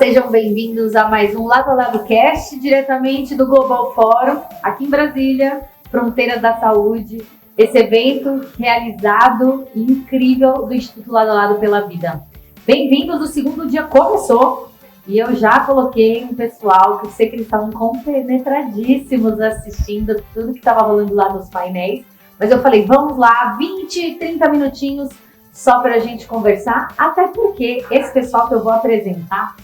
sejam bem-vindos a mais um Lado a Lado Cast, diretamente do Global Forum, aqui em Brasília, Fronteira da Saúde. Esse evento realizado e incrível do Instituto Lado a Lado pela Vida. Bem-vindos, o segundo dia começou e eu já coloquei um pessoal que eu sei que eles estavam compenetradíssimos assistindo tudo que estava rolando lá nos painéis, mas eu falei, vamos lá, 20, 30 minutinhos só para a gente conversar, até porque esse pessoal que eu vou apresentar,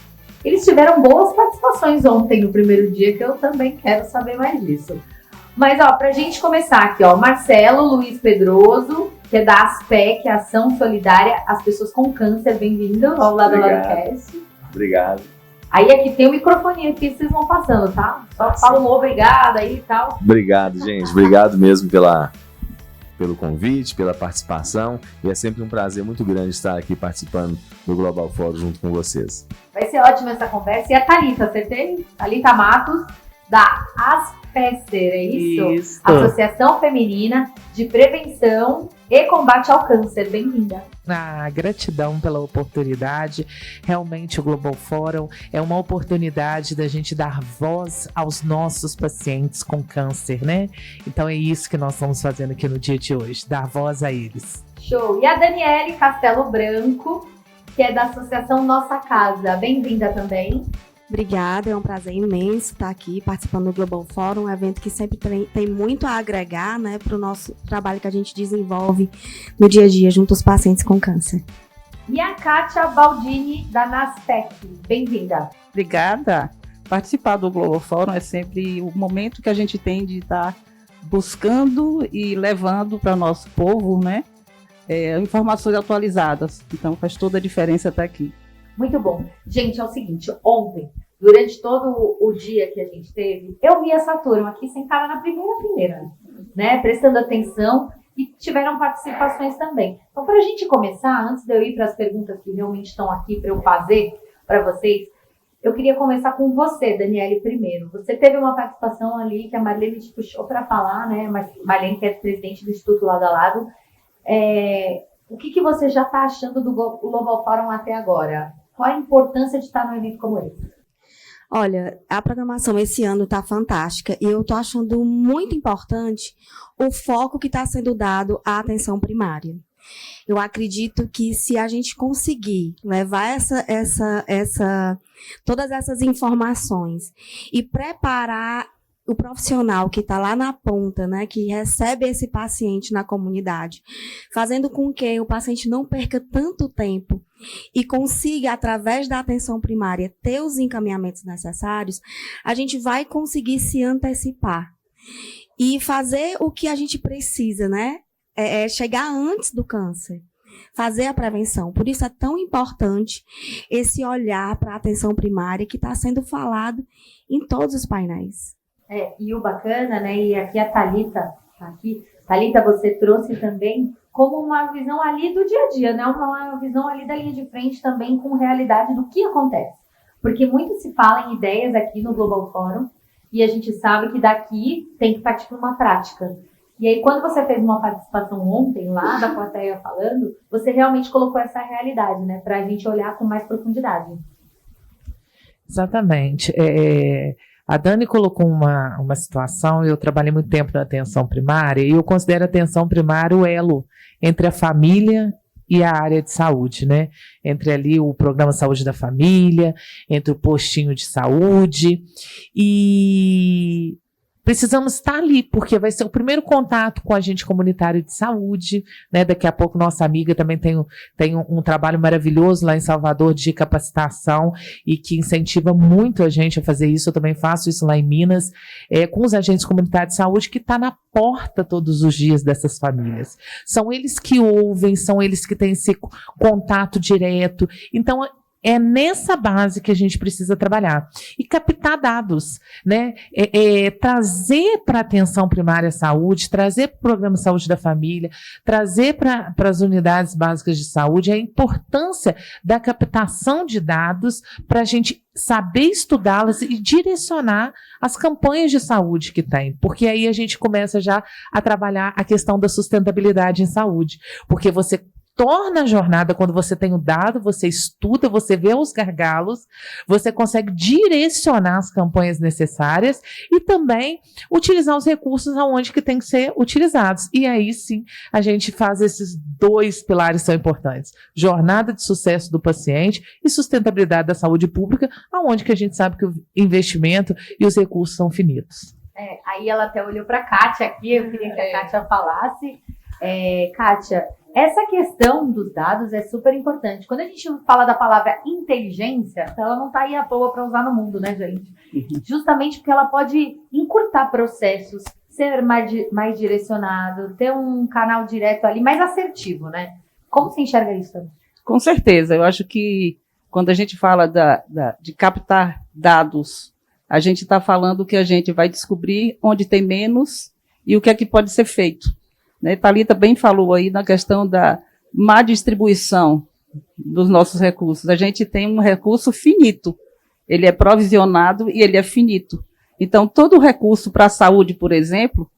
eles tiveram boas participações ontem no primeiro dia, que eu também quero saber mais disso. Mas, pra gente começar aqui, Marcelo Luiz Pedroso, que é da ASPEC, Ação Solidária às Pessoas com Câncer. Bem-vindo ao Lado a Lado Cast. Obrigado. Aí aqui tem o microfone aqui, vocês vão passando, tá? Só fala um obrigado aí e tal. Obrigado, gente. Obrigado mesmo pelo convite, pela participação. E é sempre um prazer muito grande estar aqui participando do Global Forum junto com vocês. Vai ser ótima essa conversa. E a Thalita, acertei? Thalita Matos, da ASPECER, é isso? Isso. Associação Feminina de Prevenção e Combate ao Câncer. Bem-vinda. Gratidão pela oportunidade. Realmente o Global Forum é uma oportunidade da gente dar voz aos nossos pacientes com câncer, né? Então é isso que nós estamos fazendo aqui no dia de hoje, dar voz a eles. Show! E a Daniele Castelo Branco, que é da Associação Nossa Casa. Bem-vinda também. Obrigada, é um prazer imenso estar aqui participando do Global Forum, um evento que sempre tem muito a agregar, né, para o nosso trabalho que a gente desenvolve no dia a dia junto aos pacientes com câncer. E a Kátia Baldini, da NASPEC. Bem-vinda. Obrigada. Participar do Global Forum é sempre o momento que a gente tem de estar buscando e levando para nosso povo, né, informações atualizadas. Então faz toda a diferença estar aqui. Muito bom. Gente, é o seguinte, ontem, durante todo o dia que a gente teve, eu vi essa turma aqui sentada na primeira fileira, né, prestando atenção e tiveram participações também. Então, para a gente começar, antes de eu ir para as perguntas que realmente estão aqui para eu fazer para vocês, eu queria começar com você, Daniele, primeiro. Você teve uma participação ali que a Marlene te puxou para falar, né, Marlene, que é presidente do Instituto Lado a Lado. O que você já está achando do Global Forum até agora? Qual a importância de estar num evento como esse? Olha, a programação esse ano está fantástica e eu estou achando muito importante o foco que está sendo dado à atenção primária. Eu acredito que se a gente conseguir levar todas essas informações e preparar o profissional que está lá na ponta, né, que recebe esse paciente na comunidade, fazendo com que o paciente não perca tanto tempo e consiga, através da atenção primária, ter os encaminhamentos necessários, a gente vai conseguir se antecipar e fazer o que a gente precisa, né? Chegar antes do câncer, fazer a prevenção. Por isso é tão importante esse olhar para a atenção primária que está sendo falado em todos os painéis. E o bacana, né, e aqui a Thalita, Thalita, você trouxe também como uma visão ali do dia a dia, né, uma visão ali da linha de frente também com realidade do que acontece. Porque muito se fala em ideias aqui no Global Forum e a gente sabe que daqui tem que partir para uma prática. E aí, quando você fez uma participação ontem lá da plateia falando, você realmente colocou essa realidade, né, para a gente olhar com mais profundidade. Exatamente. A Dani colocou uma situação, eu trabalhei muito tempo na atenção primária, e eu considero a atenção primária o elo entre a família e a área de saúde, né? Entre ali o programa Saúde da Família, entre o postinho de saúde, e precisamos estar ali, porque vai ser o primeiro contato com o agente comunitário de saúde, né? Daqui a pouco nossa amiga também tem um trabalho maravilhoso lá em Salvador de capacitação e que incentiva muito a gente a fazer isso. Eu também faço isso lá em Minas, com os agentes comunitários de saúde, que está na porta todos os dias dessas famílias. São eles que ouvem, são eles que têm esse contato direto. Então, é nessa base que a gente precisa trabalhar. E captar dados, né? Trazer para a atenção primária à saúde, trazer para o programa Saúde da Família, trazer para as unidades básicas de saúde a importância da captação de dados para a gente saber estudá-las e direcionar as campanhas de saúde que tem. Porque aí a gente começa já a trabalhar a questão da sustentabilidade em saúde. Porque você torna a jornada, quando você tem o dado, você estuda, você vê os gargalos, você consegue direcionar as campanhas necessárias e também utilizar os recursos aonde que tem que ser utilizados. E aí sim, a gente faz esses 2 pilares são importantes. Jornada de sucesso do paciente e sustentabilidade da saúde pública, aonde que a gente sabe que o investimento e os recursos são finitos. Aí ela até olhou para a Kátia aqui, eu queria que a Kátia falasse. Kátia, essa questão dos dados é super importante. Quando a gente fala da palavra inteligência, ela não está aí à toa para usar no mundo, né, gente? Justamente porque ela pode encurtar processos, ser mais direcionado, ter um canal direto ali, mais assertivo, né? Como você enxerga isso também? Com certeza, eu acho que quando a gente fala de captar dados, a gente está falando que a gente vai descobrir onde tem menos e o que é que pode ser feito. Né? Thalita bem falou aí na questão da má distribuição dos nossos recursos. A gente tem um recurso finito, ele é provisionado e ele é finito. Então, todo recurso para a saúde, por exemplo,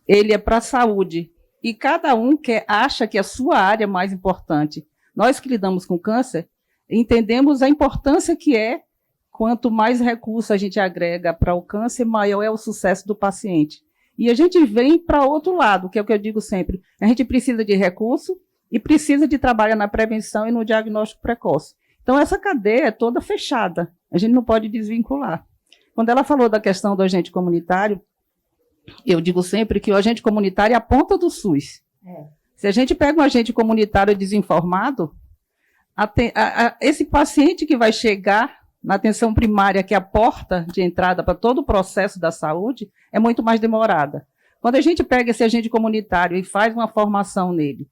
ele é para a saúde. E cada um acha que a sua área é mais importante. Nós que lidamos com câncer, entendemos a importância que é, quanto mais recursos a gente agrega para o câncer, maior é o sucesso do paciente. E a gente vem para outro lado, que é o que eu digo sempre, a gente precisa de recurso e precisa de trabalhar na prevenção e no diagnóstico precoce. Então, essa cadeia é toda fechada, a gente não pode desvincular. Quando ela falou da questão do agente comunitário, eu digo sempre que o agente comunitário é a ponta do SUS. Se a gente pega um agente comunitário desinformado, esse paciente que vai chegar na atenção primária, que é a porta de entrada para todo o processo da saúde, é muito mais demorada. Quando a gente pega esse agente comunitário e faz uma formação nele,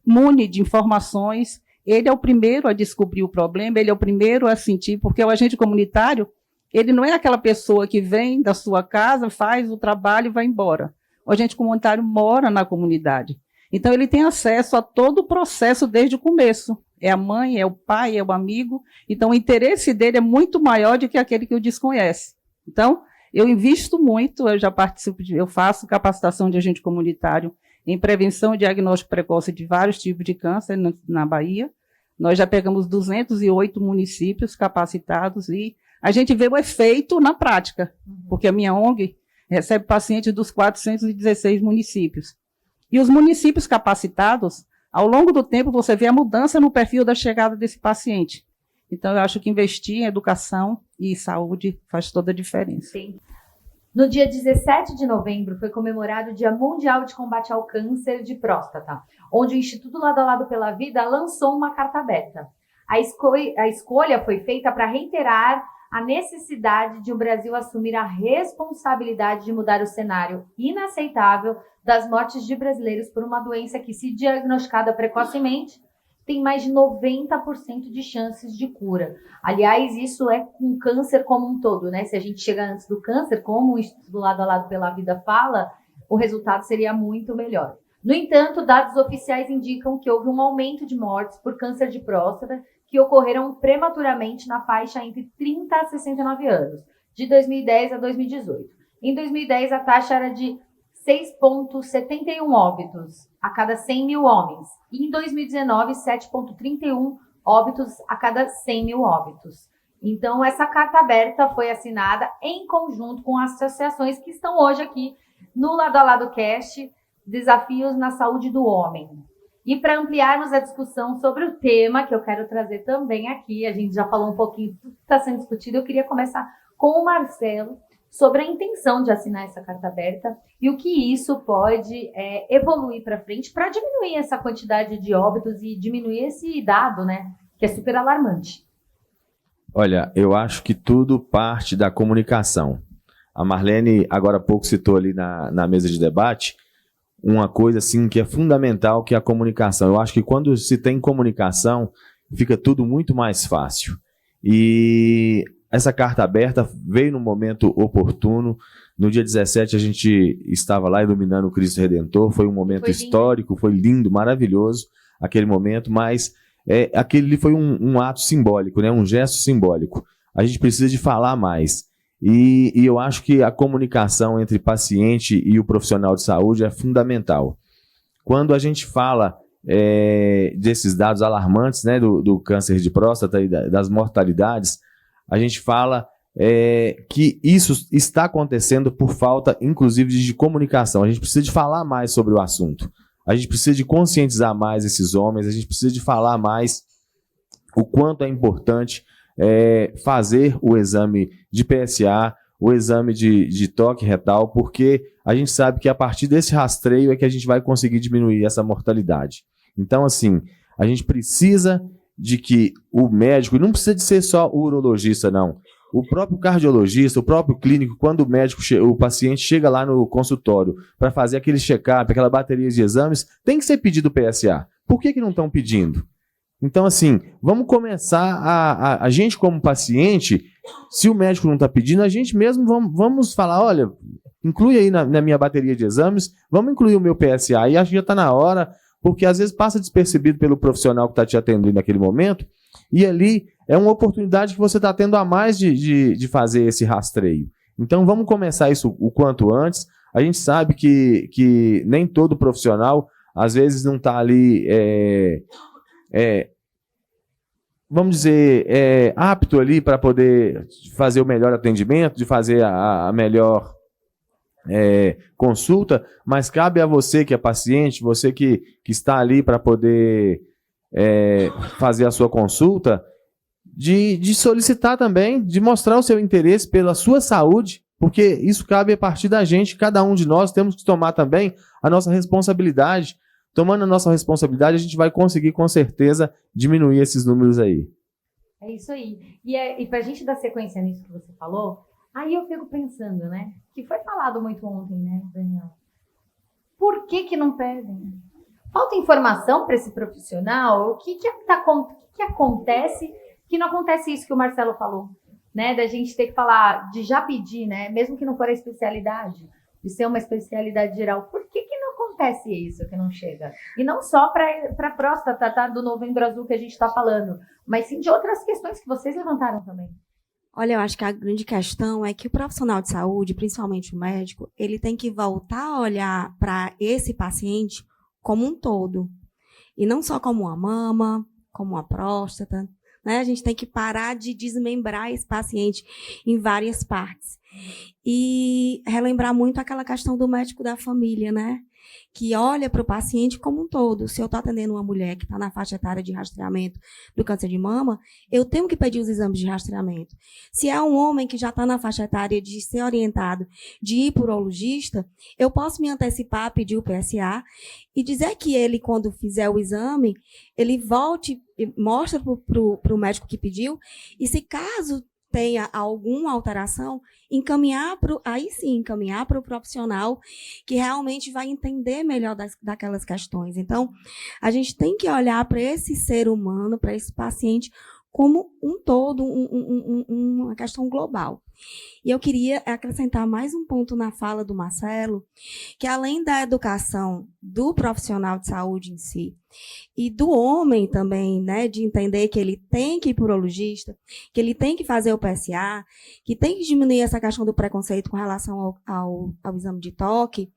mune de informações, ele é o primeiro a descobrir o problema, ele é o primeiro a sentir, porque o agente comunitário, ele não é aquela pessoa que vem da sua casa, faz o trabalho e vai embora. O agente comunitário mora na comunidade. Então, ele tem acesso a todo o processo desde o começo. É a mãe, é o pai, é o amigo. Então, o interesse dele é muito maior do que aquele que o desconhece. Então, eu invisto muito, eu já participo, eu faço capacitação de agente comunitário em prevenção e diagnóstico precoce de vários tipos de câncer na Bahia. Nós já pegamos 208 municípios capacitados e a gente vê o efeito na prática, porque a minha ONG recebe pacientes dos 416 municípios. E os municípios capacitados, ao longo do tempo, você vê a mudança no perfil da chegada desse paciente. Então, eu acho que investir em educação e saúde faz toda a diferença. Sim. No dia 17 de novembro, foi comemorado o Dia Mundial de Combate ao Câncer de Próstata, onde o Instituto Lado a Lado pela Vida lançou uma carta aberta. A escolha foi feita para reiterar a necessidade de o Brasil assumir a responsabilidade de mudar o cenário inaceitável das mortes de brasileiros por uma doença que, se diagnosticada precocemente, tem mais de 90% de chances de cura. Aliás, isso é com câncer como um todo, né? Se a gente chegar antes do câncer, como o Instituto Lado a Lado pela Vida fala, o resultado seria muito melhor. No entanto, dados oficiais indicam que houve um aumento de mortes por câncer de próstata que ocorreram prematuramente na faixa entre 30 a 69 anos, de 2010 a 2018. Em 2010, a taxa era de 6,71 óbitos a cada 100 mil homens. E em 2019, 7,31 óbitos a cada 100 mil óbitos. Então, essa carta aberta foi assinada em conjunto com as associações que estão hoje aqui no Lado a Lado Cast, Desafios na Saúde do Homem. E para ampliarmos a discussão sobre o tema, que eu quero trazer também aqui, a gente já falou um pouquinho do que está sendo discutido, eu queria começar com o Marcelo, sobre a intenção de assinar essa carta aberta e o que isso pode evoluir para frente para diminuir essa quantidade de óbitos e diminuir esse dado, né, que é super alarmante. Olha, eu acho que tudo parte da comunicação. A Marlene, agora há pouco, citou ali na mesa de debate uma coisa assim que é fundamental, que é a comunicação. Eu acho que quando se tem comunicação, fica tudo muito mais fácil. E essa carta aberta veio no momento oportuno. No dia 17 a gente estava lá iluminando o Cristo Redentor, foi um momento histórico, foi lindo, maravilhoso aquele momento, mas aquele foi um ato simbólico, né? Um gesto simbólico. A gente precisa de falar mais. E eu acho que a comunicação entre paciente e o profissional de saúde é fundamental. Quando a gente fala desses dados alarmantes, né, do câncer de próstata e das mortalidades, a gente fala que isso está acontecendo por falta, inclusive, de comunicação. A gente precisa de falar mais sobre o assunto. A gente precisa de conscientizar mais esses homens, a gente precisa de falar mais o quanto é importante fazer o exame de PSA, o exame de toque retal, porque a gente sabe que a partir desse rastreio é que a gente vai conseguir diminuir essa mortalidade. Então, assim, a gente precisa de que o médico, não precisa de ser só o urologista, não. O próprio cardiologista, o próprio clínico, quando o paciente chega lá no consultório para fazer aquele check-up, aquela bateria de exames, tem que ser pedido o PSA. Por que não estão pedindo? Então, assim, vamos começar a gente como paciente, se o médico não está pedindo, a gente mesmo vamos falar, olha, inclui aí na minha bateria de exames, vamos incluir o meu PSA. E acho que já está na hora, porque às vezes passa despercebido pelo profissional que está te atendendo naquele momento, e ali é uma oportunidade que você está tendo a mais de fazer esse rastreio. Então vamos começar isso o quanto antes. A gente sabe que nem todo profissional, às vezes, não está ali, vamos dizer, apto ali para poder fazer o melhor atendimento, de fazer a melhor consulta, mas cabe a você que é paciente, você que está ali para poder fazer a sua consulta, de solicitar também, de mostrar o seu interesse pela sua saúde, porque isso cabe a partir da gente, cada um de nós temos que tomar também a nossa responsabilidade. Tomando a nossa responsabilidade, a gente vai conseguir, com certeza, diminuir esses números aí. É isso aí. E para a gente dar sequência nisso que você falou, aí eu fico pensando, né? Que foi falado muito ontem, né, Daniel? Por que não pedem? Falta informação para esse profissional? O que acontece que não acontece isso que o Marcelo falou, né? Da gente ter que falar, de já pedir, né? Mesmo que não for a especialidade, de ser uma especialidade geral. Por que não acontece isso, que não chega? E não só para a próstata, tá? Do Novembro Azul que a gente está falando, mas sim de outras questões que vocês levantaram também. Olha, eu acho que a grande questão é que o profissional de saúde, principalmente o médico, ele tem que voltar a olhar para esse paciente como um todo. E não só como uma mama, como uma próstata, né? A gente tem que parar de desmembrar esse paciente em várias partes. E relembrar muito aquela questão do médico da família, né? Que olha para o paciente como um todo. Se eu estou atendendo uma mulher que está na faixa etária de rastreamento do câncer de mama, eu tenho que pedir os exames de rastreamento. Se é um homem que já está na faixa etária de ser orientado de ir para o urologista, eu posso me antecipar a pedir o PSA e dizer que ele, quando fizer o exame, ele volte e mostra para o médico que pediu, e se caso tenha alguma alteração, encaminhar para o profissional que realmente vai entender melhor daquelas questões. Então, a gente tem que olhar para esse ser humano, para esse paciente, como um todo, uma questão global. E eu queria acrescentar mais um ponto na fala do Marcelo, que além da educação do profissional de saúde em si, e do homem também, né, de entender que ele tem que ir para o urologista, que ele tem que fazer o PSA, que tem que diminuir essa questão do preconceito com relação ao exame de toque,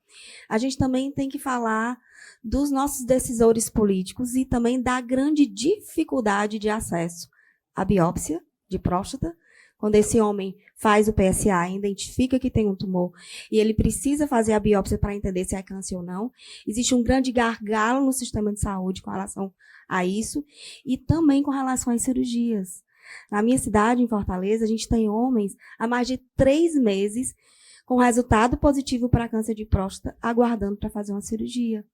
a gente também tem que falar dos nossos decisores políticos e também da grande dificuldade de acesso à biópsia de próstata. Quando esse homem faz o PSA, identifica que tem um tumor e ele precisa fazer a biópsia para entender se é câncer ou não, existe um grande gargalo no sistema de saúde com relação a isso e também com relação às cirurgias. Na minha cidade, em Fortaleza, a gente tem homens há mais de 3 meses com resultado positivo para câncer de próstata, aguardando para fazer uma cirurgia.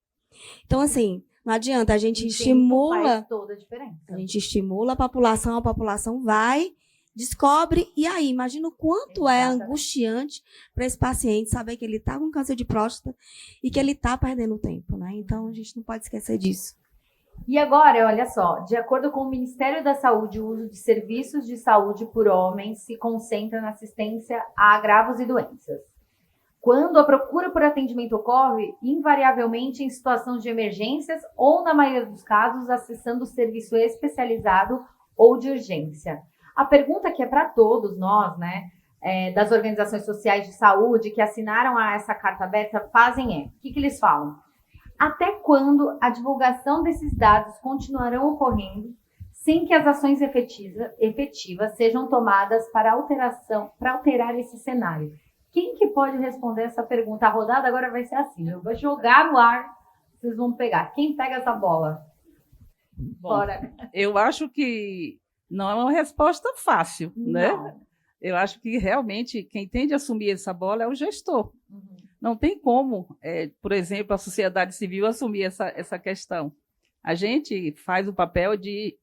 Então, assim, não adianta, a gente estimula... Faz toda a diferença. A gente estimula a população vai... descobre, e aí, imagina o quanto é angustiante para esse paciente saber que ele está com câncer de próstata e que ele está perdendo tempo, né? Então, a gente não pode esquecer disso. E agora, olha só, de acordo com o Ministério da Saúde, o uso de serviços de saúde por homens se concentra na assistência a agravos e doenças. Quando a procura por atendimento ocorre, invariavelmente em situações de emergências ou, na maioria dos casos, acessando o serviço especializado ou de urgência. A pergunta que é para todos nós, né, das organizações sociais de saúde que assinaram essa carta aberta, fazem o que eles falam? Até quando a divulgação desses dados continuarão ocorrendo sem que as ações efetivas sejam tomadas para alterar esse cenário? Quem que pode responder essa pergunta? A rodada agora vai ser assim, eu vou jogar no ar, vocês vão pegar. Quem pega essa bola? Bom, Bora. eu acho que não é uma resposta fácil, né? Não. Eu acho que realmente quem tem de assumir essa bola é o gestor. Uhum. Não tem como, por exemplo, a sociedade civil assumir essa questão. A gente faz o papel de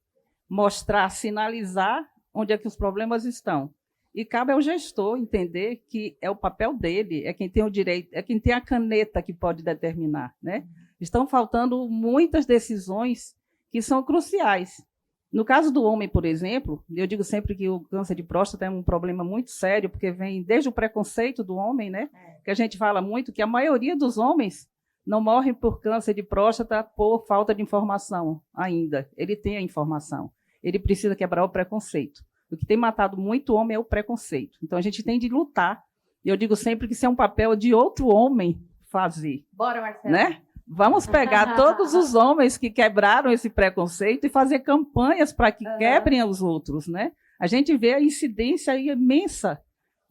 mostrar, sinalizar onde é que os problemas estão. E cabe ao gestor entender que é o papel dele, é quem tem o direito, é quem tem a caneta que pode determinar, né? Estão faltando muitas decisões que são cruciais. No caso do homem, por exemplo, eu digo sempre que o câncer de próstata é um problema muito sério, porque vem desde o preconceito do homem, né? Que a gente fala muito que a maioria dos homens não morrem por câncer de próstata por falta de informação ainda. Ele tem a informação. Ele precisa quebrar o preconceito. O que tem matado muito homem é o preconceito. Então, a gente tem de lutar. E eu digo sempre que isso é um papel de outro homem fazer. Bora, Marcelo. Né? Vamos pegar todos os homens que quebraram esse preconceito e fazer campanhas para que quebrem os outros, né? A gente vê a incidência imensa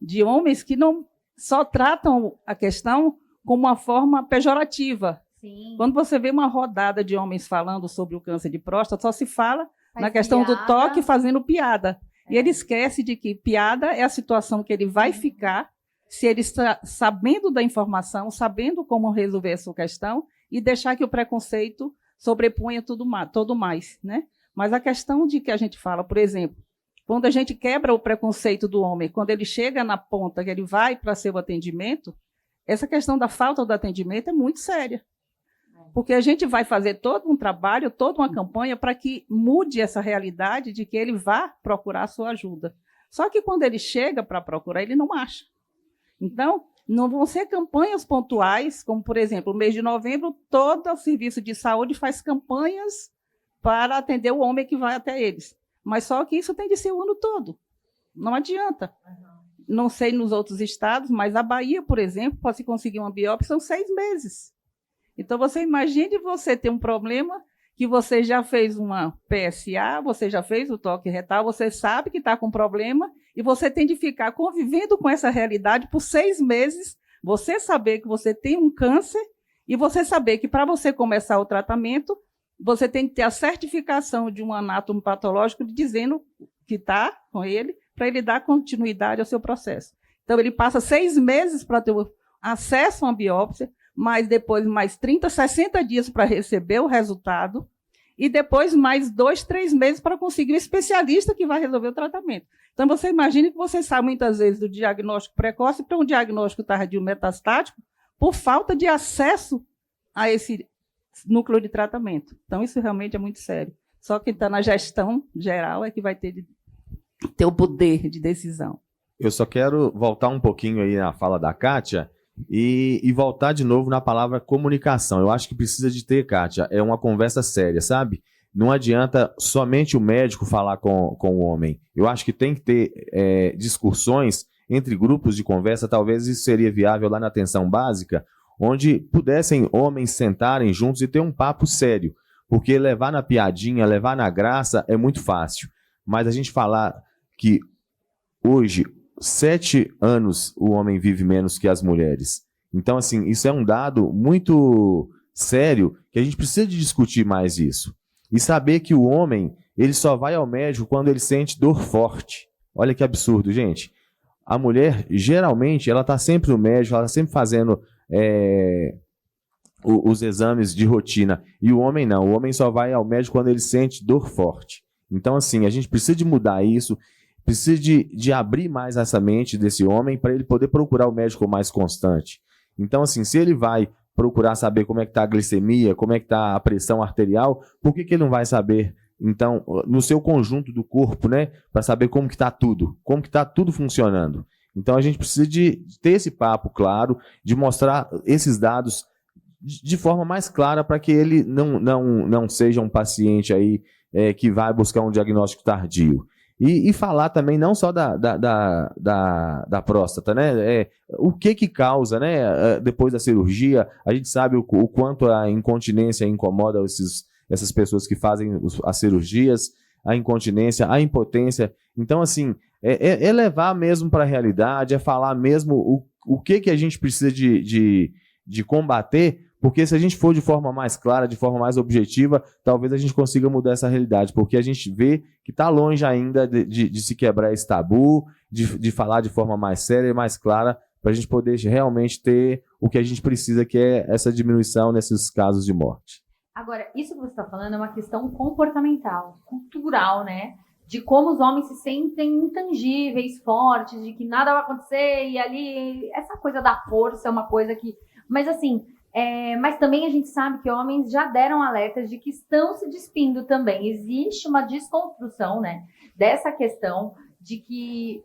de homens que não só tratam a questão como uma forma pejorativa. Sim. Quando você vê uma rodada de homens falando sobre o câncer de próstata, só se fala Faz na questão do piada. toque fazendo piada. E ele esquece de que piada é a situação que ele vai ficar se ele está sabendo da informação, sabendo como resolver essa questão e deixar que o preconceito sobreponha todo mais, né? Mas a questão de que a gente fala, por exemplo, quando a gente quebra o preconceito do homem, quando ele chega na ponta, que ele vai para seu atendimento, essa questão da falta do atendimento é muito séria. Porque a gente vai fazer todo um trabalho, toda uma campanha para que mude essa realidade de que ele vá procurar a sua ajuda. Só que quando ele chega para procurar, ele não acha. Então, não vão ser campanhas pontuais, como, por exemplo, no mês de novembro, todo o serviço de saúde faz campanhas para atender o homem que vai até eles. Mas só que isso tem de ser o ano todo. Não adianta. Não sei nos outros estados, mas a Bahia, por exemplo, para se conseguir uma biópsia, são 6 meses. Então, você imagine você ter um problema que você já fez uma PSA, você já fez o toque retal, você sabe que está com problema e você tem de ficar convivendo com essa realidade por 6 meses, você saber que você tem um câncer e você saber que para você começar o tratamento, você tem que ter a certificação de um anátomo patológico dizendo que está com ele, para ele dar continuidade ao seu processo. Então, ele passa 6 meses para ter acesso a uma biópsia, mas depois mais 30, 60 dias para receber o resultado, e depois mais 2, 3 meses para conseguir um especialista que vai resolver o tratamento. Então, você imagina que você sai muitas vezes do diagnóstico precoce para um diagnóstico tardio metastático por falta de acesso a esse núcleo de tratamento. Então, isso realmente é muito sério. Só quem está na gestão geral é que vai ter o poder de decisão. Eu só quero voltar um pouquinho aí na fala da Kátia e voltar de novo na palavra comunicação. Eu acho que precisa de ter, Kátia, é uma conversa séria, sabe? Não adianta somente o médico falar com o homem. Eu acho que tem que ter discussões entre grupos de conversa, talvez isso seria viável lá na atenção básica, onde pudessem homens sentarem juntos e ter um papo sério, porque levar na piadinha, levar na graça é muito fácil. Mas a gente falar que hoje 7 anos o homem vive menos que as mulheres. Então, assim, isso é um dado muito sério que a gente precisa de discutir mais isso. E saber que o homem, ele só vai ao médico quando ele sente dor forte. Olha que absurdo, gente. A mulher, geralmente, ela está sempre no médico, ela está sempre fazendo os exames de rotina. E o homem não. O homem só vai ao médico quando ele sente dor forte. Então, assim, a gente precisa de mudar isso. Precisa de abrir mais essa mente desse homem para ele poder procurar o médico mais constante. Então, assim, se ele vai procurar saber como é que está a glicemia, como é que está a pressão arterial, por que ele não vai saber, então, no seu conjunto do corpo, né, para saber como que está tudo funcionando. Então, a gente precisa de ter esse papo claro, de mostrar esses dados de forma mais clara para que ele não seja um paciente aí que vai buscar um diagnóstico tardio. E falar também não só da próstata, né? O que causa, né? Depois da cirurgia, a gente sabe o quanto a incontinência incomoda essas pessoas que fazem as cirurgias, a incontinência, a impotência. Então, assim, é levar mesmo para a realidade, é falar mesmo o que a gente precisa de combater, porque se a gente for de forma mais clara, de forma mais objetiva, talvez a gente consiga mudar essa realidade, porque a gente vê que está longe ainda de se quebrar esse tabu, de falar de forma mais séria e mais clara, para a gente poder realmente ter o que a gente precisa, que é essa diminuição nesses casos de morte. Agora, isso que você está falando é uma questão comportamental, cultural, né? De como os homens se sentem intangíveis, fortes, de que nada vai acontecer, e ali, essa coisa da força é uma coisa que... Mas assim... mas também a gente sabe que homens já deram alertas de que estão se despindo também. Existe uma desconstrução, né, dessa questão de que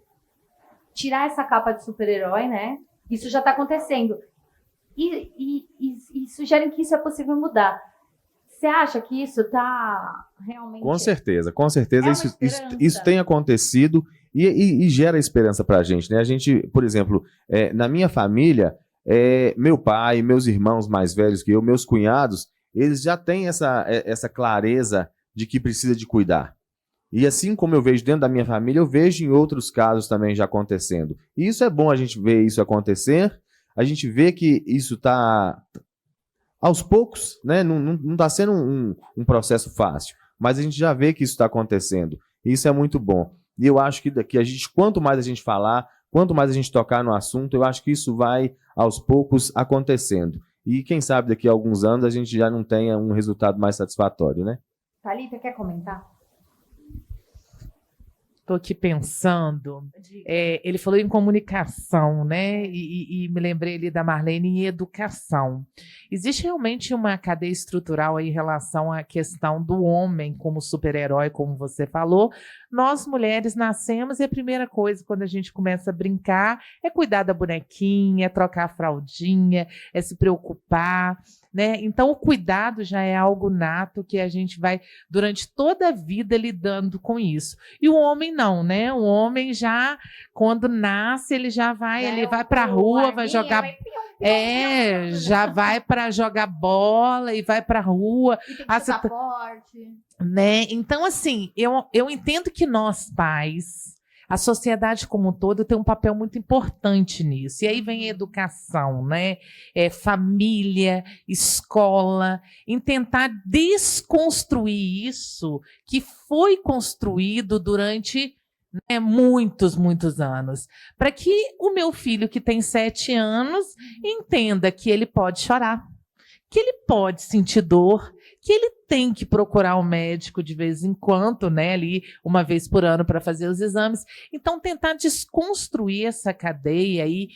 tirar essa capa de super-herói, né, isso já está acontecendo. E sugerem que isso é possível mudar. Você acha que isso está realmente... Com certeza isso tem acontecido e gera esperança para a gente, né? A gente, por exemplo, na minha família... meu pai, meus irmãos mais velhos que eu, meus cunhados, eles já têm essa clareza de que precisa de cuidar. E assim como eu vejo dentro da minha família, eu vejo em outros casos também já acontecendo. E isso é bom a gente ver isso acontecer, a gente vê que isso está aos poucos, né? Não está sendo um processo fácil, mas a gente já vê que isso está acontecendo. E isso é muito bom. E eu acho que a gente, quanto mais a gente falar, quanto mais a gente tocar no assunto, eu acho que isso vai, aos poucos, acontecendo. E quem sabe daqui a alguns anos a gente já não tenha um resultado mais satisfatório, né? Thalita, quer comentar? Estou aqui pensando. Ele falou em comunicação, né? E me lembrei ali da Marlene em educação. Existe realmente uma cadeia estrutural aí em relação à questão do homem como super-herói, como você falou. Nós, mulheres, nascemos e a primeira coisa, quando a gente começa a brincar, é cuidar da bonequinha, é trocar a fraldinha, é se preocupar, né? Então, o cuidado já é algo nato que a gente vai, durante toda a vida, lidando com isso. E o homem não, né? O homem já, quando nasce, ele já vai, ele vai para a rua, vai jogar... já vai para jogar bola e vai para a rua. E tem que jogar forte. Né? Então, assim, eu entendo que nós, pais, a sociedade como um todo tem um papel muito importante nisso. E aí vem a educação, né? Família, escola, em tentar desconstruir isso que foi construído durante, né, muitos anos. Para que o meu filho, que tem 7 anos, entenda que ele pode chorar, que ele pode sentir dor, que ele tem que procurar um médico de vez em quando, né, ali uma vez por ano para fazer os exames. Então, tentar desconstruir essa cadeia aí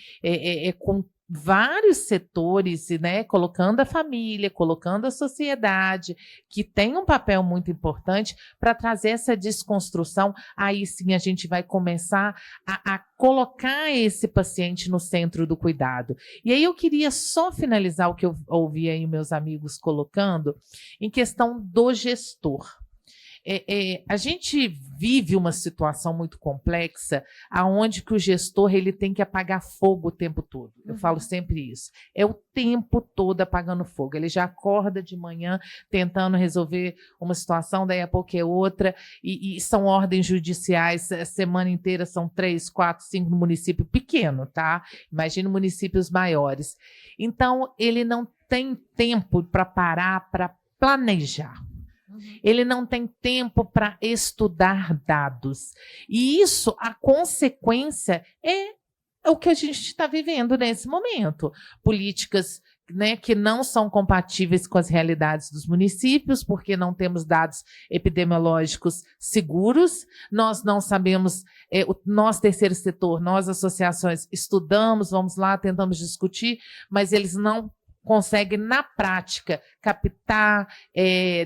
com vários setores, né, colocando a família, colocando a sociedade, que tem um papel muito importante para trazer essa desconstrução. Aí sim a gente vai começar a colocar esse paciente no centro do cuidado. E aí eu queria só finalizar o que eu ouvi aí meus amigos colocando, em questão do gestor. A gente vive uma situação muito complexa, aonde que o gestor ele tem que apagar fogo o tempo todo. Eu falo sempre isso. É o tempo todo apagando fogo. Ele já acorda de manhã tentando resolver uma situação, daí a pouco é outra, e são ordens judiciais, a semana inteira são 3, 4, 5 no município pequeno, tá? Imagina municípios maiores. Então, ele não tem tempo para parar, para planejar. Ele não tem tempo para estudar dados. E isso, a consequência é o que a gente está vivendo nesse momento. Políticas, né, que não são compatíveis com as realidades dos municípios, porque não temos dados epidemiológicos seguros. Nós não sabemos, nós, terceiro setor, nós, associações, estudamos, vamos lá, tentamos discutir, mas eles não consegue, na prática, captar,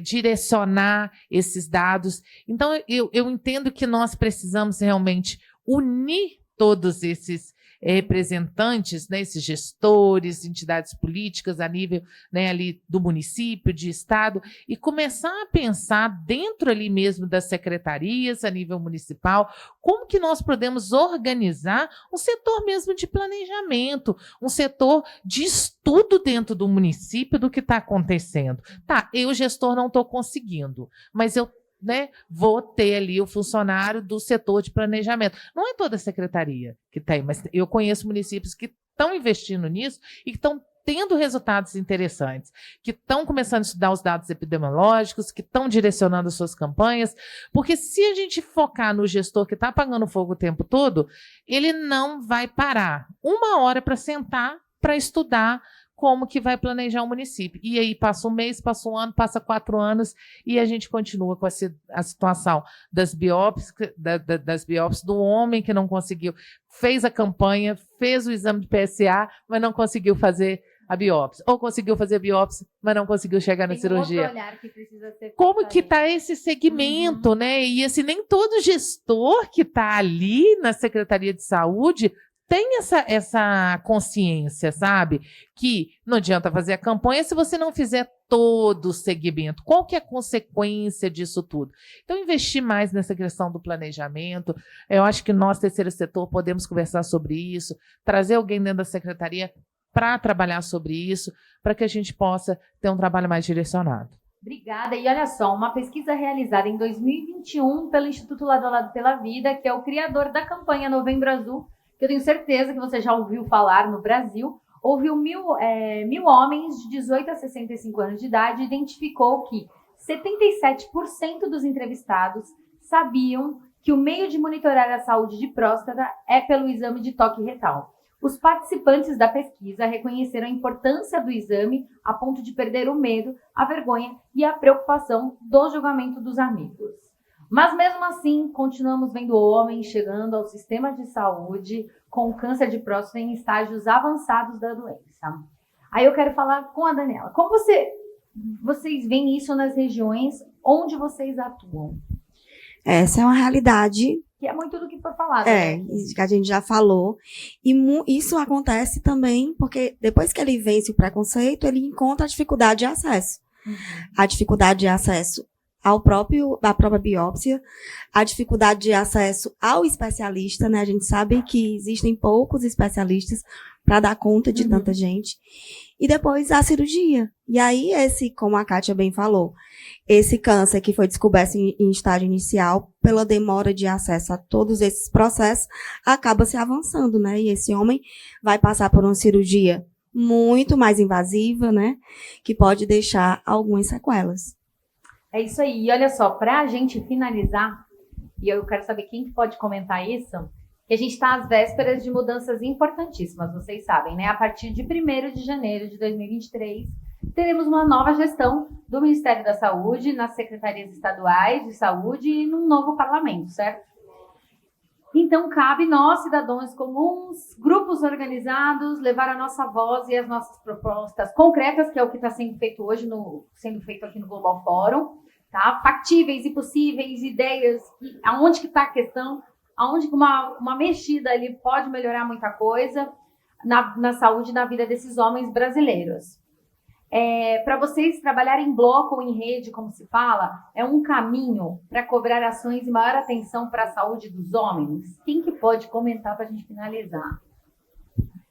direcionar esses dados. Então, eu entendo que nós precisamos realmente unir todos esses representantes, né, esses gestores, entidades políticas a nível, né, ali do município, de estado, e começar a pensar dentro ali mesmo das secretarias a nível municipal, como que nós podemos organizar um setor mesmo de planejamento, um setor de estudo dentro do município do que está acontecendo. Tá, eu, gestor, não estou conseguindo, mas eu, né, vou ter ali o funcionário do setor de planejamento. Não é toda a secretaria que tem, mas eu conheço municípios que estão investindo nisso e que estão tendo resultados interessantes, que estão começando a estudar os dados epidemiológicos, que estão direcionando as suas campanhas, porque se a gente focar no gestor que está apagando fogo o tempo todo, ele não vai parar uma hora para sentar, para estudar como que vai planejar o município. E aí passa um mês, passa um ano, passa 4 anos e a gente continua com a situação das biópsias, das biópsias do homem que não conseguiu, fez a campanha, fez o exame de PSA, mas não conseguiu fazer a biópsia. Ou conseguiu fazer a biópsia, mas não conseguiu chegar na cirurgia. Outro olhar que precisa ser Como que está esse segmento, né? E assim, nem todo gestor que está ali na Secretaria de Saúde tem essa consciência, sabe? Que não adianta fazer a campanha se você não fizer todo o segmento. Qual que é a consequência disso tudo? Então, investir mais nessa questão do planejamento. Eu acho que nós, terceiro setor, podemos conversar sobre isso, trazer alguém dentro da secretaria para trabalhar sobre isso, para que a gente possa ter um trabalho mais direcionado. Obrigada. E olha só, uma pesquisa realizada em 2021 pelo Instituto Lado a Lado pela Vida, que é o criador da campanha Novembro Azul, que eu tenho certeza que você já ouviu falar no Brasil, ouviu 1.000 homens de 18 a 65 anos de idade, identificou que 77% dos entrevistados sabiam que o meio de monitorar a saúde de próstata é pelo exame de toque retal. Os participantes da pesquisa reconheceram a importância do exame a ponto de perder o medo, a vergonha e a preocupação do julgamento dos amigos. Mas mesmo assim, continuamos vendo homens chegando ao sistema de saúde com câncer de próstata em estágios avançados da doença. Aí eu quero falar com a Daniela. Como vocês veem isso nas regiões onde vocês atuam? Essa é uma realidade. Que é muito do que foi falado. É, né? que a gente já falou. E isso acontece também porque depois que ele vence o preconceito, ele encontra a dificuldade de acesso. A dificuldade de acesso à própria biópsia, a dificuldade de acesso ao especialista, né? A gente sabe que existem poucos especialistas para dar conta de tanta gente. E depois a cirurgia. E aí como a Kátia bem falou, esse câncer que foi descoberto em estágio inicial, pela demora de acesso a todos esses processos, acaba se avançando, né? E esse homem vai passar por uma cirurgia muito mais invasiva, né? Que pode deixar algumas sequelas. É isso aí. E olha só, para a gente finalizar, e eu quero saber quem pode comentar isso, que a gente está às vésperas de mudanças importantíssimas, vocês sabem, né? A partir de 1º de janeiro de 2023, teremos uma nova gestão do Ministério da Saúde, nas secretarias estaduais de saúde e num novo parlamento, certo? Então, cabe nós, cidadãos comuns, grupos organizados, levar a nossa voz e as nossas propostas concretas, que é o que está sendo feito hoje, sendo feito aqui no Global Fórum, tá? Factíveis e possíveis, ideias, aonde que está a questão, aonde que uma mexida ali pode melhorar muita coisa na saúde e na vida desses homens brasileiros. Para vocês trabalharem em bloco ou em rede, como se fala, é um caminho para cobrar ações e maior atenção para a saúde dos homens? Quem que pode comentar para a gente finalizar?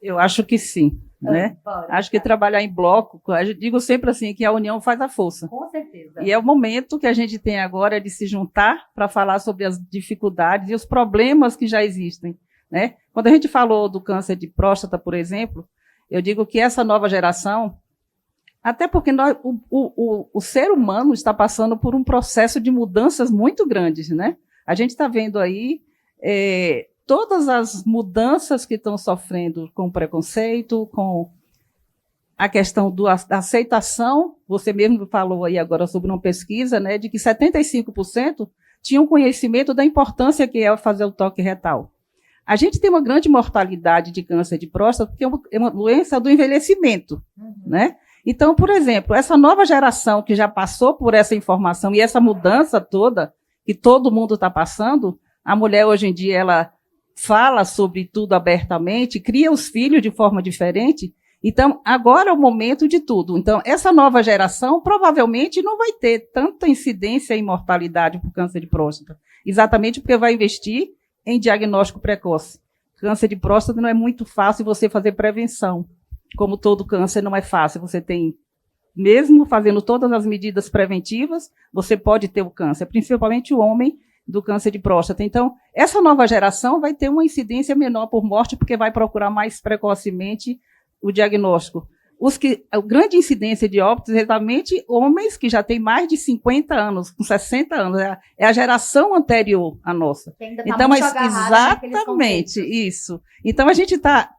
Eu acho que sim, né? Acho que trabalhar em bloco, eu digo sempre assim, que a união faz a força. Com certeza. E é o momento que a gente tem agora de se juntar para falar sobre as dificuldades e os problemas que já existem, né? Quando a gente falou do câncer de próstata, por exemplo, eu digo que essa nova geração, até porque o ser humano está passando por um processo de mudanças muito grandes, né? A gente está vendo aí todas as mudanças que estão sofrendo com o preconceito, com a questão da aceitação. Você mesmo falou aí agora sobre uma pesquisa, né, de que 75% tinham conhecimento da importância que é fazer o toque retal. A gente tem uma grande mortalidade de câncer de próstata porque é uma doença do envelhecimento, né? Então, por exemplo, essa nova geração que já passou por essa informação e essa mudança toda que todo mundo está passando, a mulher hoje em dia ela fala sobre tudo abertamente, cria os filhos de forma diferente. Então, agora é o momento de tudo. Então, essa nova geração provavelmente não vai ter tanta incidência em mortalidade por câncer de próstata, exatamente porque vai investir em diagnóstico precoce. Câncer de próstata não é muito fácil você fazer prevenção. Como todo câncer não é fácil, você tem, mesmo fazendo todas as medidas preventivas, você pode ter o câncer, principalmente o homem do câncer de próstata. Então, essa nova geração vai ter uma incidência menor por morte, porque vai procurar mais precocemente o diagnóstico. A grande incidência de óbitos é exatamente homens que já têm mais de 50 anos, com 60 anos, é a geração anterior à nossa. Que ainda tá Então, muito mas agarrada naqueles exatamente conceitos. isso. Então, a gente está,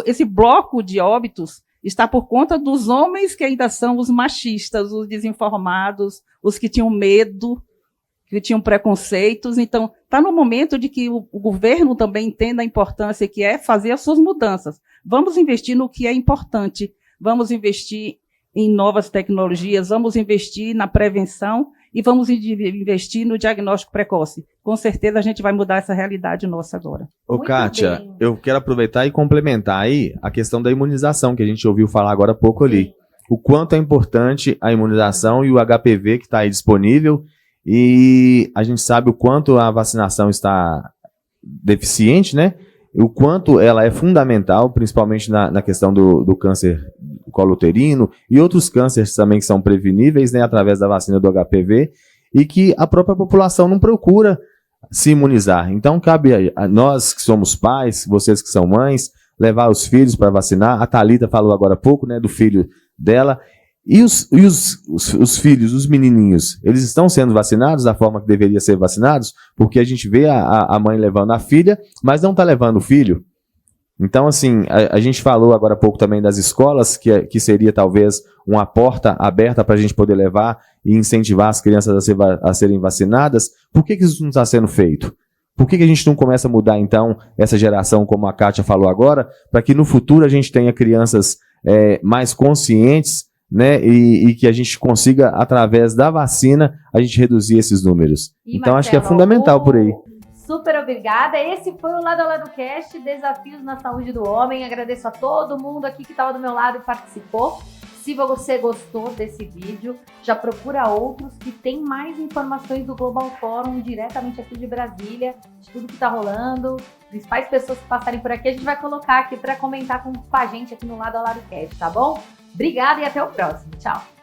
esse bloco de óbitos está por conta dos homens que ainda são os machistas, os desinformados, os que tinham medo, que tinham preconceitos. Então, está no momento de que o governo também entenda a importância que é fazer as suas mudanças. Vamos investir no que é importante, vamos investir em novas tecnologias, vamos investir na prevenção e vamos investir no diagnóstico precoce. Com certeza a gente vai mudar essa realidade nossa agora. Ô, Muito Kátia, bem. eu quero aproveitar e complementar aí a questão da imunização, que a gente ouviu falar agora há pouco ali. O quanto é importante a imunização e o HPV que está aí disponível, e a gente sabe o quanto a vacinação está deficiente, né? O quanto ela é fundamental, principalmente na questão do câncer do colo uterino e outros cânceres também que são preveníveis, né, através da vacina do HPV, e que a própria população não procura se imunizar. Então, cabe a nós que somos pais, vocês que são mães, levar os filhos para vacinar. A Thalita falou agora há pouco, né, do filho dela. E os filhos, os menininhos, eles estão sendo vacinados da forma que deveriam ser vacinados? Porque a gente vê a mãe levando a filha, mas não está levando o filho. Então, assim, a gente falou agora há pouco também das escolas, que seria talvez uma porta aberta para a gente poder levar e incentivar as crianças a serem vacinadas. Por que isso não está sendo feito? Por que a gente não começa a mudar, então, essa geração, como a Kátia falou agora, para que no futuro a gente tenha crianças mais conscientes, né, e que a gente consiga, através da vacina, a gente reduzir esses números. E, então, acho que é Marcelo, fundamental por aí. Super obrigada. Esse foi o Lado a Lado Cast, Desafios na Saúde do Homem. Agradeço a todo mundo aqui que estava do meu lado e participou. Se você gostou desse vídeo, já procura outros que tem mais informações do Global Forum diretamente aqui de Brasília, de tudo que está rolando, principais pessoas que passarem por aqui, a gente vai colocar aqui para comentar com a gente aqui no Lado a Lado Cast, tá bom? Obrigada e até o próximo. Tchau!